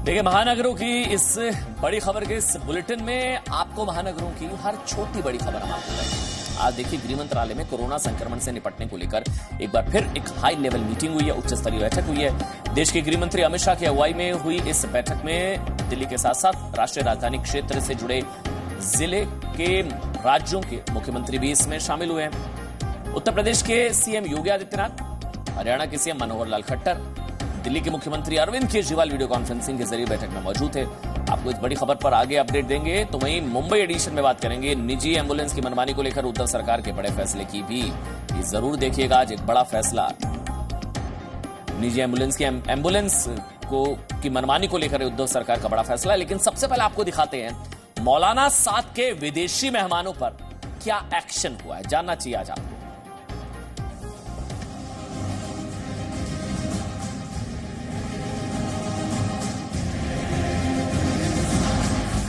देखिए, महानगरों की इस बड़ी खबर के इस बुलेटिन में आपको महानगरों की हर छोटी बड़ी खबर हम आपको बताएंगे। आज देखिए, गृह मंत्रालय में कोरोना संक्रमण से निपटने को लेकर एक बार फिर एक हाई लेवल मीटिंग हुई है, उच्च स्तरीय बैठक हुई है। देश के गृह मंत्री अमित शाह की अगुवाई में हुई इस बैठक में दिल्ली के साथ साथ राष्ट्रीय राजधानी क्षेत्र से जुड़े जिले के राज्यों के मुख्यमंत्री भी इसमें शामिल हुए हैं। उत्तर प्रदेश के सीएम योगी आदित्यनाथ, हरियाणा के सीएम मनोहर लाल खट्टर, दिल्ली के मुख्यमंत्री अरविंद केजरीवाल वीडियो कॉन्फ्रेंसिंग के जरिए बैठक में मौजूद थे। आपको इस बड़ी खबर पर आगे अपडेट देंगे। तो वहीं मुंबई एडिशन में बात करेंगे निजी एम्बुलेंस की मनमानी को लेकर उद्धव सरकार के बड़े फैसले की भी। ये जरूर देखिएगा, आज एक बड़ा फैसला निजी एम्बुलेंस की मनमानी को लेकर उद्धव सरकार का बड़ा फैसला है। लेकिन सबसे पहले आपको दिखाते हैं मौलाना साद के विदेशी मेहमानों पर क्या एक्शन हुआ है, जानना चाहिए आज आपको।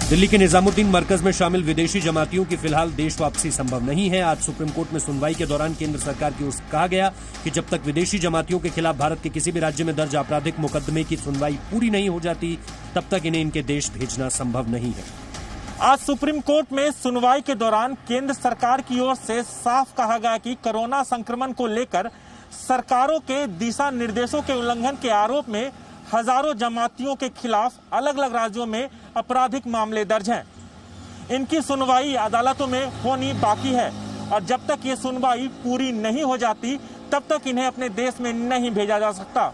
दिल्ली के निजामुद्दीन मरकज में शामिल विदेशी जमातियों की फिलहाल देश वापसी संभव नहीं है। आज सुप्रीम कोर्ट में सुनवाई के दौरान केंद्र सरकार की ओर से कहा गया कि जब तक विदेशी जमातियों के खिलाफ भारत के किसी भी राज्य में दर्ज आपराधिक मुकदमे की सुनवाई पूरी नहीं हो जाती, तब तक इन्हें इनके देश भेजना संभव नहीं है। आज सुप्रीम कोर्ट में सुनवाई के दौरान केंद्र सरकार की ओर से साफ कहा गया कि कोरोना संक्रमण को लेकर सरकारों के दिशा निर्देशों के उल्लंघन के आरोप में हजारों जमातियों के खिलाफ अलग अलग राज्यों में आपराधिक मामले दर्ज हैं। इनकी सुनवाई अदालतों में होनी बाकी है और जब तक ये सुनवाई पूरी नहीं हो जाती तब तक इन्हें अपने देश में नहीं भेजा जा सकता।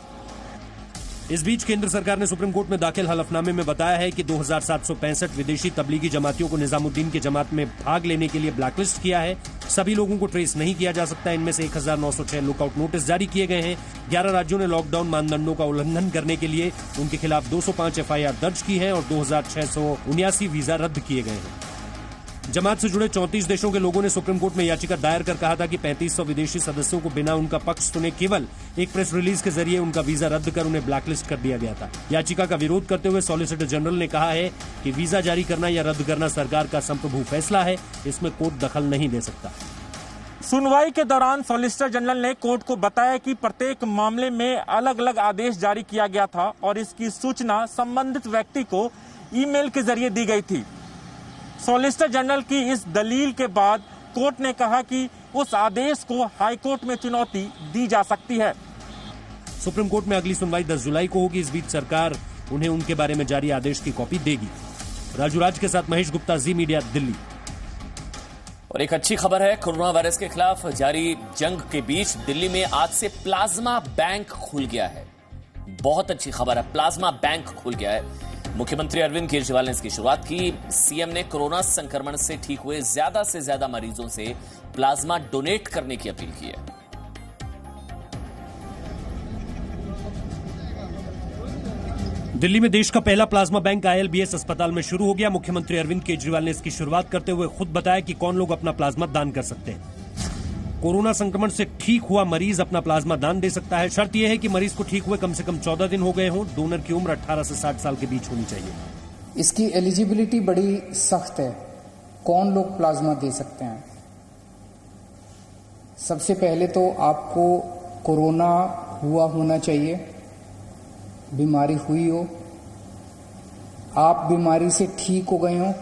इस बीच केंद्र सरकार ने सुप्रीम कोर्ट में दाखिल हलफनामे में बताया है कि 2765 विदेशी तबलीगी जमातियों को निजामुद्दीन की जमात में भाग लेने के लिए ब्लैकलिस्ट किया है। सभी लोगों को ट्रेस नहीं किया जा सकता। इनमें से 1906 लुकआउट नोटिस जारी किए गए हैं। 11 राज्यों ने लॉकडाउन मानदंडों का उल्लंघन करने के लिए उनके खिलाफ 205 FIR दर्ज की है और 2679 वीजा रद्द किए गए हैं। जमात से जुड़े 34 देशों के लोगों ने सुप्रीम कोर्ट में याचिका दायर कर कहा था कि 3500 विदेशी सदस्यों को बिना उनका पक्ष सुने केवल एक प्रेस रिलीज के जरिए उनका वीजा रद्द कर उन्हें ब्लैकलिस्ट कर दिया गया था। याचिका का विरोध करते हुए सॉलिसिटर जनरल ने कहा है कि वीजा जारी करना या रद्द करना सरकार का संप्रभु फैसला है, इसमें कोर्ट दखल नहीं दे सकता। सुनवाई के दौरान सॉलिसिटर जनरल ने कोर्ट को बताया कि प्रत्येक मामले में अलग अलग आदेश जारी किया गया था और इसकी सूचना संबंधित व्यक्ति को ईमेल के जरिए दी गई थी। सॉलिसिटर जनरल की इस दलील के बाद कोर्ट ने कहा कि उस आदेश को हाईकोर्ट में चुनौती दी जा सकती है। सुप्रीम कोर्ट में अगली सुनवाई 10 जुलाई को होगी। इस बीच सरकार उन्हें उनके बारे में जारी आदेश की कॉपी देगी। राजू राज के साथ महेश गुप्ता, जी मीडिया, दिल्ली। और एक अच्छी खबर है, कोरोना वायरस के खिलाफ जारी जंग के बीच दिल्ली में आज से प्लाज्मा बैंक खुल गया है। बहुत अच्छी खबर है, प्लाज्मा बैंक खुल गया है। मुख्यमंत्री अरविंद केजरीवाल ने इसकी शुरुआत की। सीएम ने कोरोना संक्रमण से ठीक हुए ज्यादा से ज्यादा मरीजों से प्लाज्मा डोनेट करने की अपील की है। दिल्ली में देश का पहला प्लाज्मा बैंक ILBS अस्पताल में शुरू हो गया। मुख्यमंत्री अरविंद केजरीवाल ने इसकी शुरुआत करते हुए खुद बताया कि कौन लोग अपना प्लाज्मा दान कर सकते हैं। कोरोना संक्रमण से ठीक हुआ मरीज अपना प्लाज्मा दान दे सकता है। शर्त यह है कि मरीज को ठीक हुए कम से कम 14 दिन हो गए हों। डोनर की उम्र 18 से 60 साल के बीच होनी चाहिए। इसकी एलिजिबिलिटी बड़ी सख्त है। कौन लोग प्लाज्मा दे सकते हैं? सबसे पहले तो आपको कोरोना हुआ होना चाहिए, बीमारी हुई हो, आप बीमारी से ठीक हो गए हों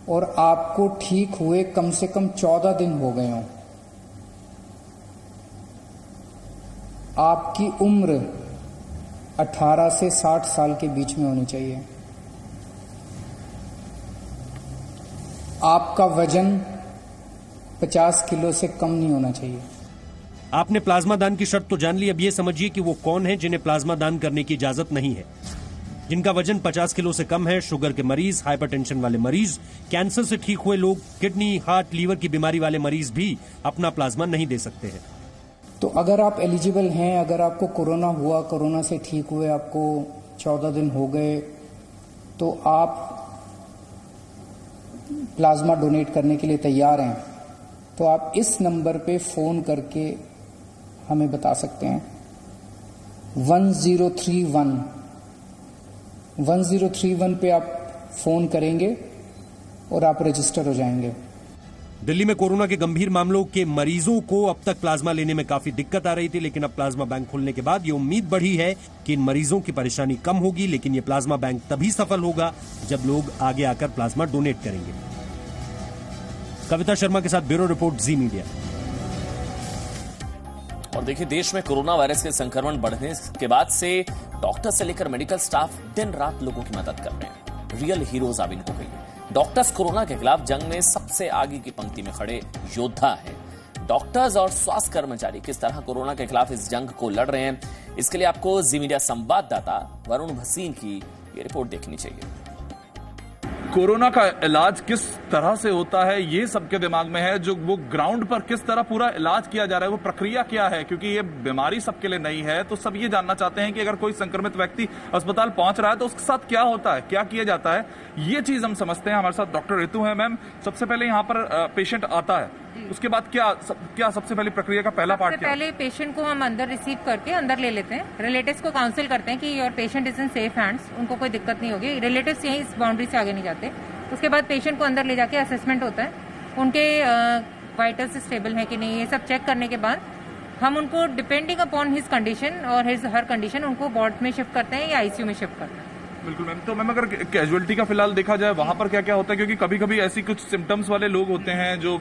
और आपको ठीक हुए कम से कम 14 दिन हो गए हों। आपकी उम्र 18 से 60 साल के बीच में होनी चाहिए। आपका वजन 50 किलो से कम नहीं होना चाहिए। आपने प्लाज्मा दान की शर्त तो जान ली। अब ये समझिए कि वो कौन है जिन्हें प्लाज्मा दान करने की इजाजत नहीं है। जिनका वजन 50 किलो से कम है, शुगर के मरीज, हाइपरटेंशन वाले मरीज, कैंसर से ठीक हुए लोग, किडनी, हार्ट, लीवर की बीमारी वाले मरीज भी अपना प्लाज्मा नहीं दे सकते हैं। तो अगर आप एलिजिबल हैं, अगर आपको कोरोना हुआ, कोरोना से ठीक हुए आपको 14 दिन हो गए, तो आप प्लाज्मा डोनेट करने के लिए तैयार हैं, तो आप इस नंबर पे फोन करके हमें बता सकते हैं। 1031 पे आप फोन करेंगे और आप रजिस्टर हो जाएंगे। दिल्ली में कोरोना के गंभीर मामलों के मरीजों को अब तक प्लाज्मा लेने में काफी दिक्कत आ रही थी, लेकिन अब प्लाज्मा बैंक खुलने के बाद ये उम्मीद बढ़ी है कि इन मरीजों की परेशानी कम होगी। लेकिन ये प्लाज्मा बैंक तभी सफल होगा जब लोग आगे आकर प्लाज्मा डोनेट करेंगे। कविता शर्मा के साथ ब्यूरो रिपोर्ट, जी मीडिया। और देखिए, देश में कोरोना वायरस के संक्रमण बढ़ने के बाद से डॉक्टर से लेकर मेडिकल स्टाफ दिन रात लोगों की मदद कर रहे हैं। रियल हीरोज अब इनको कहिए। डॉक्टर्स कोरोना के खिलाफ जंग में सबसे आगे की पंक्ति में खड़े योद्धा हैं। डॉक्टर्स और स्वास्थ्य कर्मचारी किस तरह कोरोना के खिलाफ इस जंग को लड़ रहे हैं, इसके लिए आपको जी मीडिया संवाददाता वरुण भसीन की ये रिपोर्ट देखनी चाहिए। कोरोना का इलाज किस तरह से होता है ये सबके दिमाग में है। जो वो ग्राउंड पर किस तरह पूरा इलाज किया जा रहा है, वो प्रक्रिया क्या है, क्योंकि ये बीमारी सबके लिए नई है। तो सब ये जानना चाहते हैं कि अगर कोई संक्रमित व्यक्ति अस्पताल पहुंच रहा है तो उसके साथ क्या होता है, क्या किया जाता है, ये चीज हम समझते हैं। हमारे साथ डॉक्टर ऋतु है। मैम, सबसे पहले यहाँ पर पेशेंट आता है, उसके बाद क्या सबसे पहले प्रक्रिया का पहला पार्ट क्या? पहले पेशेंट को हम अंदर रिसीव करके अंदर ले लेते हैं। रिलेटिव्स को काउंसिल करते हैं कि your patient is in safe hands, उनको कोई दिक्कत नहीं होगी। रिलेटिव्स यहीं इस बाउंड्री से आगे नहीं जाते। उसके बाद पेशेंट को अंदर ले जाके असेसमेंट होता है, उनके वाइटल्स स्टेबल है कि नहीं, ये सब चेक करने के बाद हम उनको डिपेंडिंग अपॉन हिज कंडीशन और हर कंडीशन उनको वार्ड में शिफ्ट करते हैं या आईसीयू में शिफ्ट करते हैं। बिल्कुल मैम। तो मैम, अगर कैजुअलिटी का फिलहाल देखा जाए, वहां पर क्या क्या होता है, क्योंकि कभी कभी ऐसी कुछ सिम्टम्स वाले लोग होते हैं जो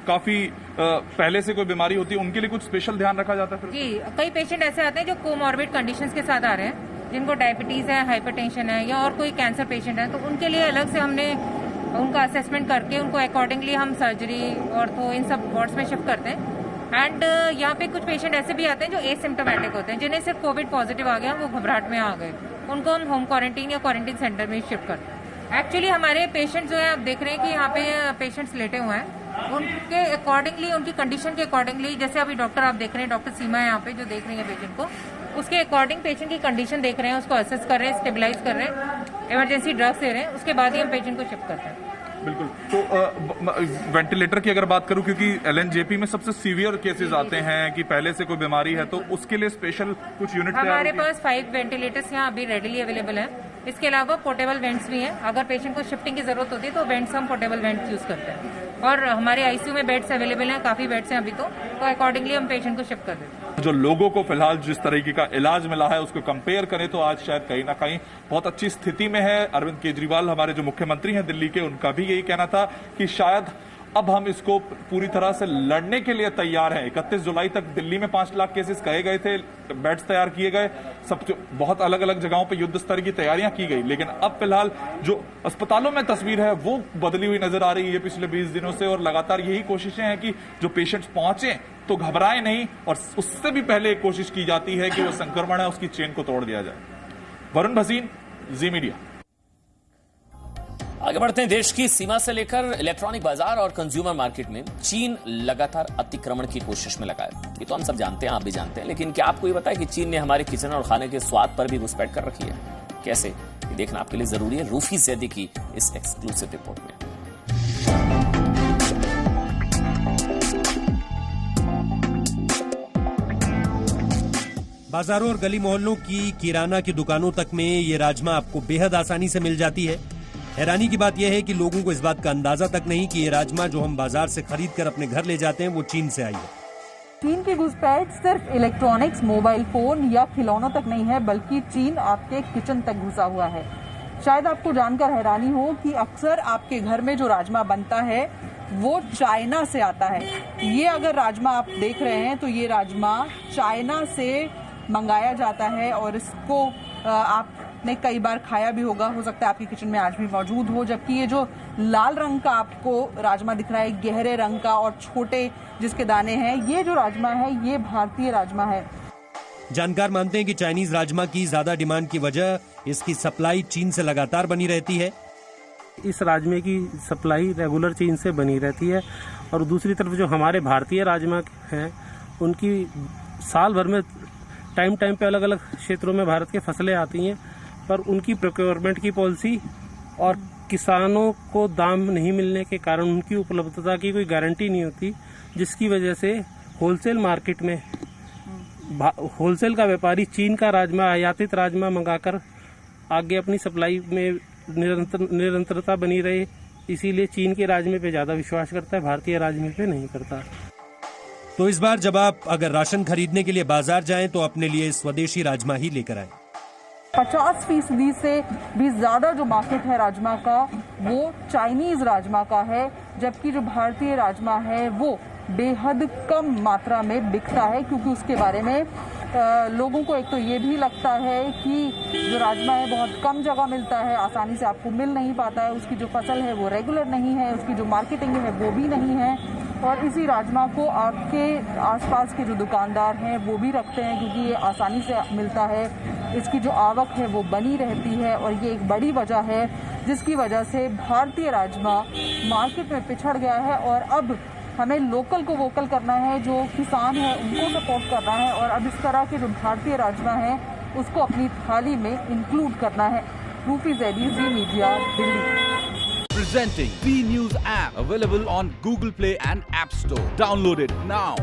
काफी पहले से कोई बीमारी होती है, उनके लिए कुछ स्पेशल ध्यान रखा जाता है? जी, कई पेशेंट ऐसे आते हैं जो कोमॉर्बिड कंडीशंस के साथ आ रहे हैं, जिनको डायबिटीज है, हाइपरटेंशन है या और कोई कैंसर पेशेंट है, तो उनके लिए अलग से हमने उनका असेसमेंट करके उनको अकॉर्डिंगली हम सर्जरी और तो इन सब वार्ड्स में शिफ्ट करते हैं। एंड यहाँ पे कुछ पेशेंट ऐसे भी आते हैं जो एसिम्प्टोमेटिक होते हैं, जिन्हें सिर्फ कोविड पॉजिटिव आ गया, वो घबराहट में आ गए, उनको हम होम क्वारंटीन या क्वारंटीन सेंटर में शिफ्ट करते हैं। एक्चुअली हमारे पेशेंट जो है, आप देख रहे हैं कि यहाँ पे पेशेंट्स लेटे हुए हैं, उनके अकॉर्डिंगली, उनकी कंडीशन के अकॉर्डिंगली, जैसे अभी डॉक्टर आप देख रहे हैं, डॉक्टर सीमा है यहाँ पे जो देख रही है पेशेंट को, उसके अकॉर्डिंग पेशेंट की कंडीशन देख रहे हैं, उसको असेस कर रहे हैं, स्टेबलाइज कर रहे हैं, इमरजेंसी ड्रग्स दे रहे हैं, उसके बाद ही हम पेशेंट को शिफ्ट करते हैं। बिल्कुल। तो वेंटिलेटर की अगर बात करूं, क्योंकि एलएनजेपी में सबसे सीवियर केसेस आते हैं कि पहले से कोई बीमारी है, तो उसके लिए स्पेशल कुछ यूनिट हमारे पास 5 वेंटिलेटर्स यहाँ अभी रेडिली अवेलेबल हैं। इसके अलावा पोर्टेबल वेंट्स भी हैं। अगर पेशेंट को शिफ्टिंग की जरूरत होती है तो वेंट्स, हम पोर्टेबल वेंट्स यूज करते हैं। और हमारे आईसीयू में बेड्स अवेलेबल हैं, काफी बेड्स हैं अभी तो अकॉर्डिंगली हम पेशेंट को शिफ्ट कर देते हैं। जो लोगों को फिलहाल जिस तरीके का इलाज मिला है उसको कंपेयर करें तो आज शायद कहीं ना कहीं बहुत अच्छी स्थिति में है। अरविंद केजरीवाल, हमारे जो मुख्यमंत्री हैं दिल्ली के, उनका भी यही कहना था कि शायद अब हम इसको पूरी तरह से लड़ने के लिए तैयार हैं। 31 जुलाई तक दिल्ली में 5 लाख केसेस कहे गए थे, बेड्स तैयार किए गए, सब बहुत अलग अलग जगहों पे युद्ध स्तर की तैयारियां की गई, लेकिन अब फिलहाल जो अस्पतालों में तस्वीर है वो बदली हुई नजर आ रही है पिछले 20 दिनों से। और लगातार यही कोशिशें हैं कि जो पेशेंट्स पहुंचे तो घबराए नहीं, और उससे भी पहले एक कोशिश की जाती है कि वो संक्रमण है उसकी चेन को तोड़ दिया जाए। वरुण भसीन, जी मीडिया। आगे बढ़ते हैं। देश की सीमा से लेकर इलेक्ट्रॉनिक बाजार और कंज्यूमर मार्केट में चीन लगातार अतिक्रमण की कोशिश में लगा है। ये तो हम सब जानते हैं, आप भी जानते हैं, लेकिन क्या आपको ये पता है कि चीन ने हमारे किचन और खाने के स्वाद पर भी घुसपैठ कर रखी है? कैसे, ये देखना आपके लिए जरूरी है। रूफी जैदी की इस एक्सक्लूसिव रिपोर्ट में। बाजारों और गली मोहल्लों की किराना की दुकानों तक में ये राजमा आपको बेहद आसानी से मिल जाती है। हैरानी की बात यह है कि लोगों को इस बात का अंदाजा तक नहीं कि ये राजमा जो हम बाजार से खरीद कर अपने घर ले जाते हैं वो चीन से आई है। चीन की घुसपैठ सिर्फ इलेक्ट्रॉनिक्स, मोबाइल फोन या खिलौनों तक नहीं है, बल्कि चीन आपके किचन तक घुसा हुआ है। शायद आपको जानकर हैरानी हो कि अक्सर आपके घर में जो राजमा बनता है वो चाइना से आता है। ये अगर राजमा आप देख रहे हैं तो ये राजमा चाइना से मंगाया जाता है और इसको आपने कई बार खाया भी होगा, हो सकता है आपके किचन में आज भी मौजूद हो। जबकि ये जो लाल रंग का आपको राजमा दिख रहा है, गहरे रंग का और छोटे जिसके दाने हैं, ये जो राजमा है ये भारतीय राजमा है। जानकार मानते हैं कि चाइनीज राजमा की ज्यादा डिमांड की वजह इसकी सप्लाई चीन से लगातार बनी रहती है। इस राजमे की सप्लाई रेगुलर चीन से बनी रहती है, और दूसरी तरफ जो हमारे भारतीय राजमा हैं उनकी साल भर में टाइम पे अलग अलग क्षेत्रों में भारत के फसलें आती हैं, पर उनकी प्रोक्योरमेंट की पॉलिसी और किसानों को दाम नहीं मिलने के कारण उनकी उपलब्धता की कोई गारंटी नहीं होती, जिसकी वजह से होलसेल मार्केट में होलसेल का व्यापारी चीन का राजमा, आयातित राजमा मंगाकर आगे अपनी सप्लाई में निरंतरता बनी रहे, इसीलिए चीन के राजमे पे ज्यादा विश्वास करता है, भारतीय राजमे पे नहीं करता। तो इस बार जब आप अगर राशन खरीदने के लिए बाजार जाएं तो अपने लिए स्वदेशी राजमा ही लेकर आएं। 50% से भी ज्यादा जो मार्केट है राजमा का वो चाइनीज राजमा का है, जबकि जो भारतीय राजमा है वो बेहद कम मात्रा में बिकता है, क्योंकि उसके बारे में लोगों को एक तो ये भी लगता है कि जो राजमा है बहुत कम जगह मिलता है, आसानी से आपको मिल नहीं पाता है, उसकी जो फसल है वो रेगुलर नहीं है, उसकी जो मार्केटिंग है वो भी नहीं है, और इसी राजमा को आपके आसपास के जो दुकानदार हैं वो भी रखते हैं क्योंकि ये आसानी से मिलता है, इसकी जो आवक है वो बनी रहती है, और ये एक बड़ी वजह है जिसकी वजह से भारतीय राजमा मार्केट में पिछड़ गया है। और अब हमें लोकल को वोकल करना है, जो किसान है उनको सपोर्ट करना है, और अब इस तरह के जो भारतीय राजमा है उसको अपनी थाली में इंक्लूड करना है। Rufi Zaidi, Zee media, Delhi. Presenting B News app, available on Google Play and App Store. Download it now.